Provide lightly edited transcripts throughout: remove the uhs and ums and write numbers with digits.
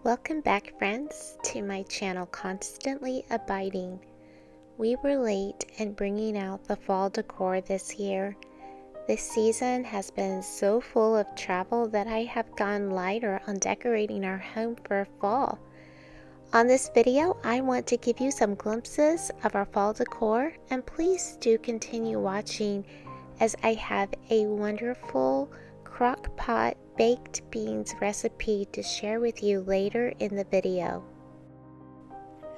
Welcome back, friends, to my channel Constantly Abiding. We were late in bringing out the fall decor this year. This season has been so full of travel that I have gone lighter on decorating our home for fall. On this video, I want to give you some glimpses of our fall decor, and please do continue watching as I have a wonderful Crockpot baked beans recipe to share with you later in the video.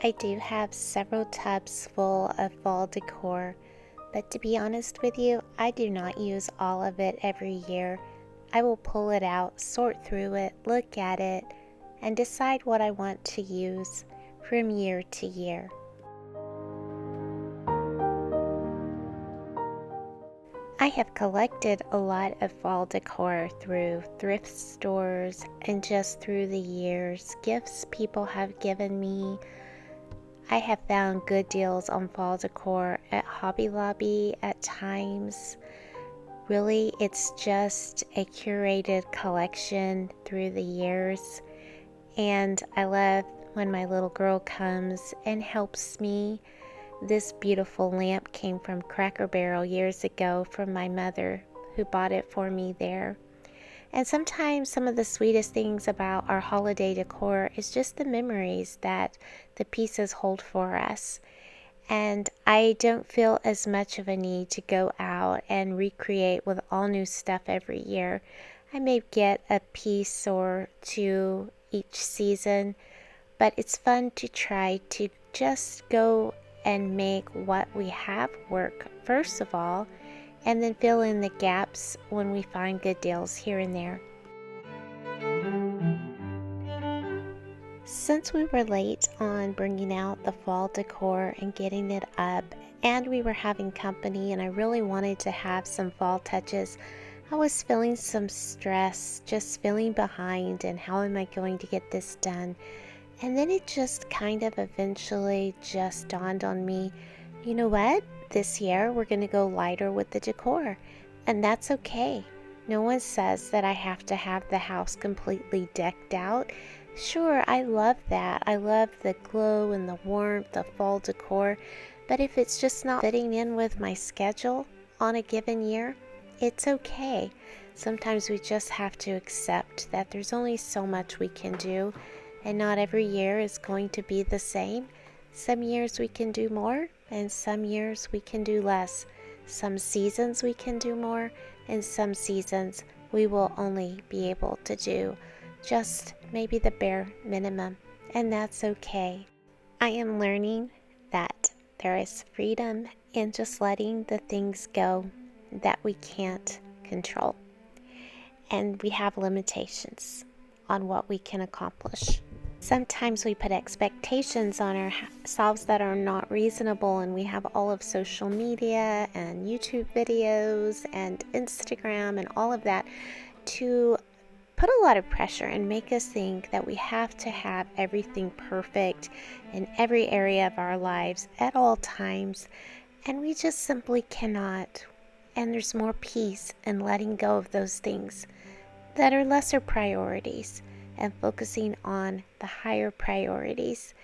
I do have several tubs full of fall decor, but to be honest with you, I do not use all of it every year. I will pull it out, sort through it, look at it, and decide what I want to use from year to year. I have collected a lot of fall decor through thrift stores and just through the years, gifts people have given me. I have found good deals on fall decor at Hobby Lobby at times. Really, it's just a curated collection through the years, and I love when my little girl comes and helps me. This beautiful lamp came from Cracker Barrel years ago from my mother, who bought it for me there. And sometimes some of the sweetest things about our holiday decor is just the memories that the pieces hold for us. And I don't feel as much of a need to go out and recreate with all new stuff every year. I may get a piece or two each season, but it's fun to try to just go and make what we have work first of all, and then fill in the gaps when we find good deals here and there. Since we were late on bringing out the fall decor and getting it up, and we were having company and I really wanted to have some fall touches, I was feeling some stress, just feeling behind, and how am I going to get this done? And then it just kind of eventually just dawned on me, you know what? This year we're going to go lighter with the decor, and that's okay. No one says that I have to have the house completely decked out. Sure, I love that. I love the glow and the warmth of fall decor, but if it's just not fitting in with my schedule on a given year, it's okay. Sometimes we just have to accept that there's only so much we can do, and not every year is going to be the same. Some years we can do more, and some years we can do less. Some seasons we can do more, and some seasons we will only be able to do just maybe the bare minimum, and that's okay. I am learning that there is freedom in just letting the things go that we can't control, and we have limitations on what we can accomplish. Sometimes we put expectations on ourselves that are not reasonable, and we have all of social media and YouTube videos and Instagram and all of that to put a lot of pressure and make us think that we have to have everything perfect in every area of our lives at all times, and we just simply cannot. And there's more peace in letting go of those things that are lesser priorities and focusing on the higher priorities.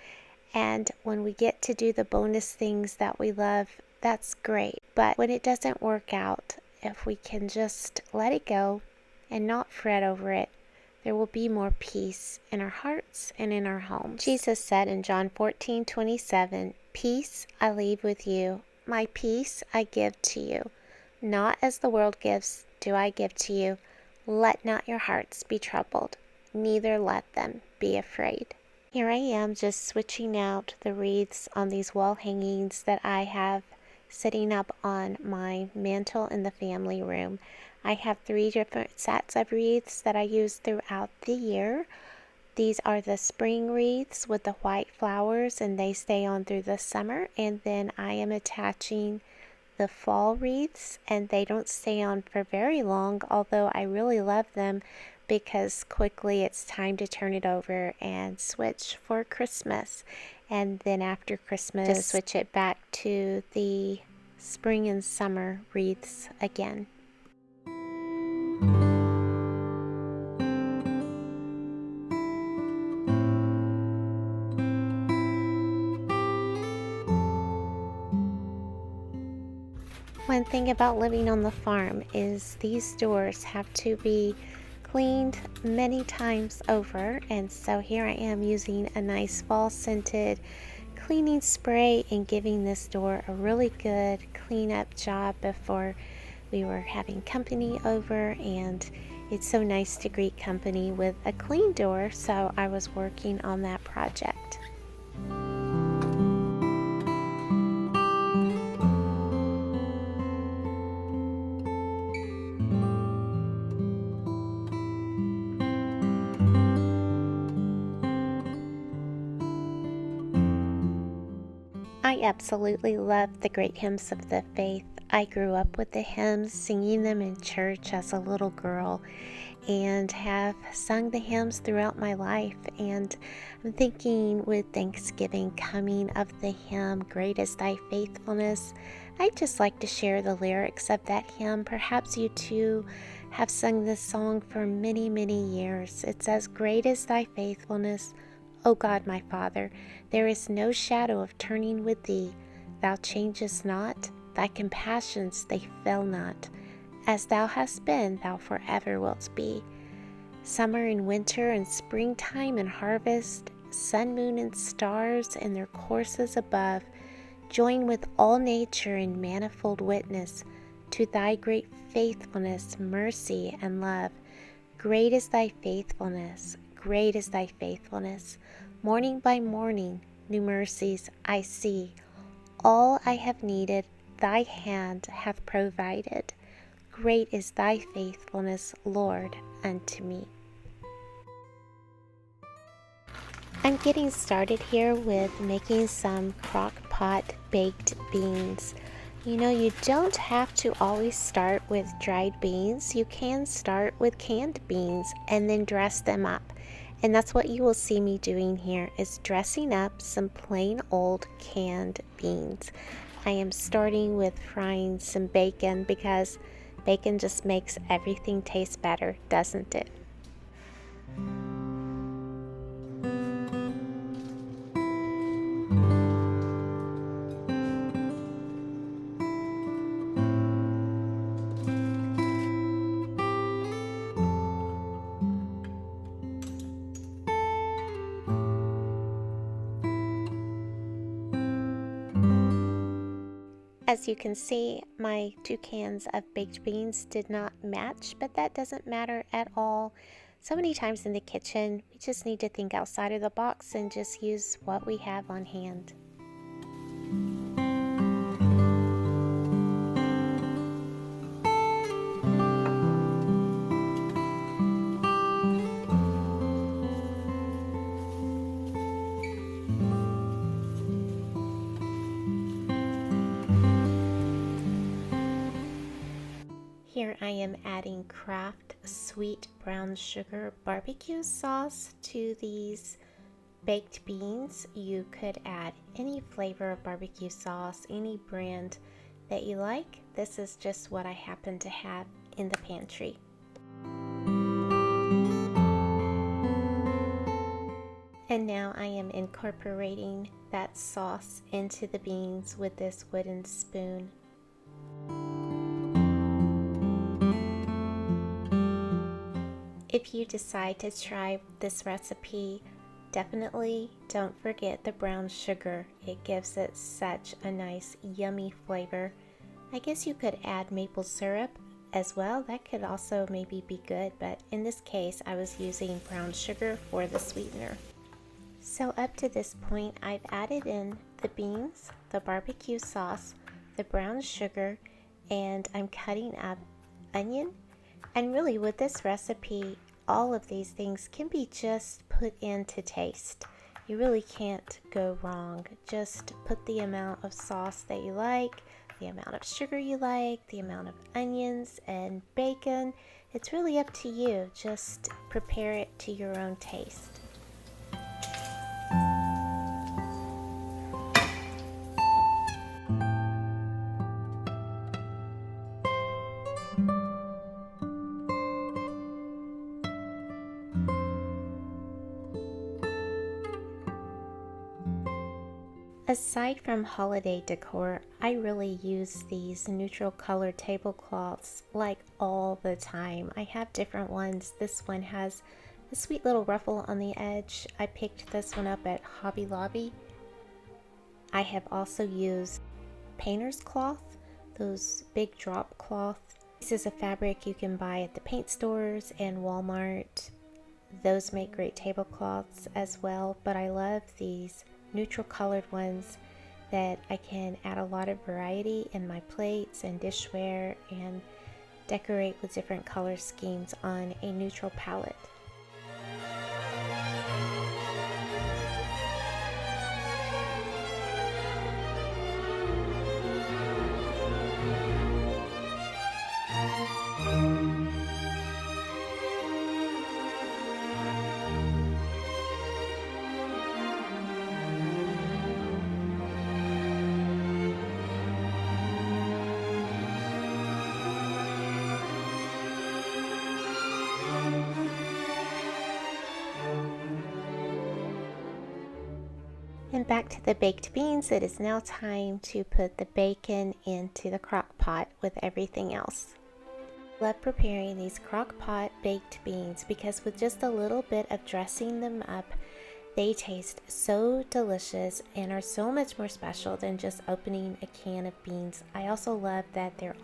And when we get to do the bonus things that we love, that's great. But when it doesn't work out, if we can just let it go and not fret over it, there will be more peace in our hearts and in our homes. Jesus said in John 14:27, "Peace I leave with you, my peace I give to you. Not as the world gives do I give to you. Let not your hearts be troubled, neither let them be afraid." Here I am just switching out the wreaths on these wall hangings that I have sitting up on my mantle in the family room. I have 3 different sets of wreaths that I use throughout the year. These are the spring wreaths with the white flowers, and they stay on through the summer. And then I am attaching the fall wreaths, and they don't stay on for very long, although I really love them because quickly it's time to turn it over and switch for Christmas. And then after Christmas, just switch it back to the spring and summer wreaths again. one thing about living on the farm is these doors have to be cleaned many times over, and so here I am using a nice fall scented cleaning spray and giving this door a really good cleanup job before we were having company over, and it's so nice to greet company with a clean door, so I was working on that project. I absolutely love the great hymns of the faith. I grew up with the hymns, singing them in church as a little girl, and have sung the hymns throughout my life. And I'm thinking, with Thanksgiving coming, of the hymn, Great is Thy Faithfulness. I'd just like to share the lyrics of that hymn. Perhaps you too have sung this song for many, many years. It says, Great is Thy faithfulness, O God my Father, there is no shadow of turning with Thee. Thou changest not, Thy compassions they fail not. As Thou hast been, Thou forever wilt be. Summer and winter and springtime and harvest, sun, moon, and stars in their courses above, join with all nature in manifold witness to Thy great faithfulness, mercy, and love. Great is Thy faithfulness, great is Thy faithfulness. Morning by morning, new mercies I see. All I have needed, Thy hand hath provided. Great is Thy faithfulness, Lord, unto me. I'm getting started here with making some Crockpot baked beans. You know, you don't have to always start with dried beans. You can start with canned beans and then dress them up. And that's what you will see me doing here, is dressing up some plain old canned beans. I am starting with frying some bacon because bacon just makes everything taste better, doesn't it? As you can see, my 2 cans of baked beans did not match, but that doesn't matter at all. So many times in the kitchen, we just need to think outside of the box and just use what we have on hand. Here I am adding Kraft sweet brown sugar barbecue sauce to these baked beans. You could add any flavor of barbecue sauce, any brand that you like. This is just what I happen to have in the pantry. And now I am incorporating that sauce into the beans with this wooden spoon. If you decide to try this recipe, definitely don't forget the brown sugar. It gives it such a nice, yummy flavor. I guess you could add maple syrup as well. That could also maybe be good, but in this case, I was using brown sugar for the sweetener. So up to this point, I've added in the beans, the barbecue sauce, the brown sugar, and I'm cutting up onion. And really, with this recipe, all of these things can be just put into taste. You really can't go wrong. Just put the amount of sauce that you like, the amount of sugar you like, the amount of onions and bacon. It's really up to you. Just prepare it to your own taste. Aside from holiday decor, I really use these neutral colored tablecloths like all the time. I have different ones. This one has a sweet little ruffle on the edge. I picked this one up at Hobby Lobby. I have also used painter's cloth, those big drop cloth. This is a fabric you can buy at the paint stores and Walmart. Those make great tablecloths as well, but I love these neutral colored ones that I can add a lot of variety in my plates and dishware and decorate with different color schemes on a neutral palette. And back to the baked beans, it is now time to put the bacon into the crock pot with everything else. I love preparing these crock pot baked beans because with just a little bit of dressing them up, they taste so delicious and are so much more special than just opening a can of beans. I also love that they're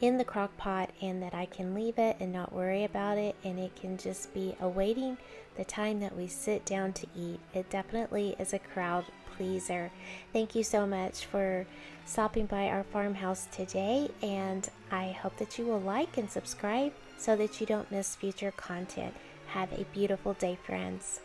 in the crock pot and that I can leave it and not worry about it, and it can just be awaiting the time that we sit down to eat. It definitely is a crowd pleaser. Thank you so much for stopping by our farmhouse today, and I hope that you will like and subscribe so that you don't miss future content. Have a beautiful day, friends.